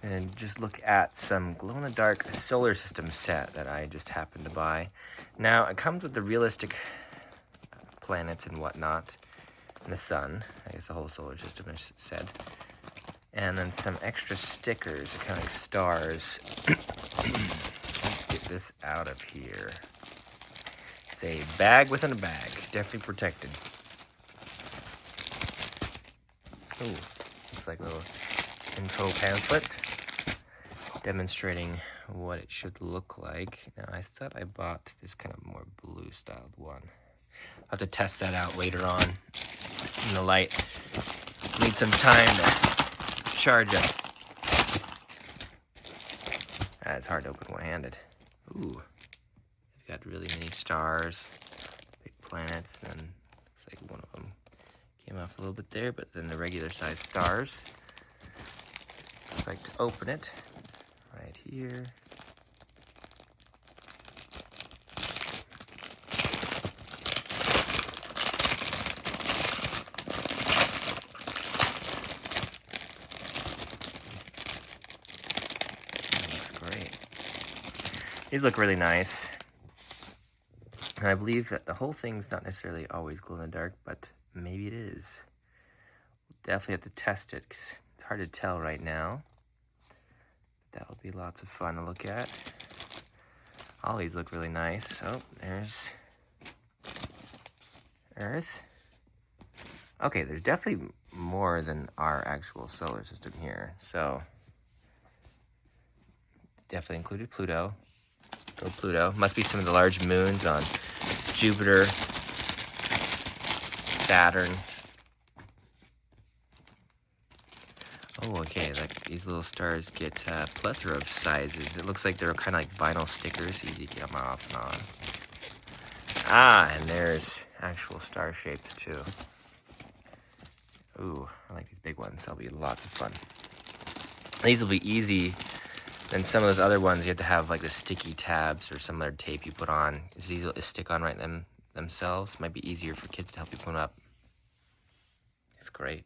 And just look at some glow-in-the-dark solar system set that I just happened to buy. Now, it comes with the realistic planets and whatnot, and the sun, I guess the whole solar system is said, and then some extra stickers, kind of like stars. Let's get this out of here. It's a bag within a bag, definitely protected. Ooh, looks like a little info pamphlet demonstrating what it should look like. Now, I thought I bought this kind of more blue styled one. I'll have to test that out later on in the light. Need some time to charge up. It's hard to open one-handed. Ooh, they've got really many stars, big planets, and then looks like one of them came off a little bit there, but then the regular size stars. I'd like to open it right here. That looks great. These look really nice. And I believe that the whole thing's not necessarily always glow in the dark, but maybe it is. We'll definitely have to test it, 'cause it's hard to tell right now. That will be lots of fun to look at. All these look really nice. Oh, there's Earth. Okay, there's definitely more than our actual solar system here. So, definitely included Pluto. Go Pluto. Must be some of the large moons on Jupiter, Saturn. Oh, okay, like these little stars get a plethora of sizes. It looks like they're kind of like vinyl stickers, easy to get them off and on. Ah, and there's actual star shapes too. Ooh, I like these big ones. That'll be lots of fun. These will be easy than some of those other ones. You have to have like the sticky tabs or some other tape you put on. It's easy to stick on right themselves. Might be easier for kids to help you put them up. It's great.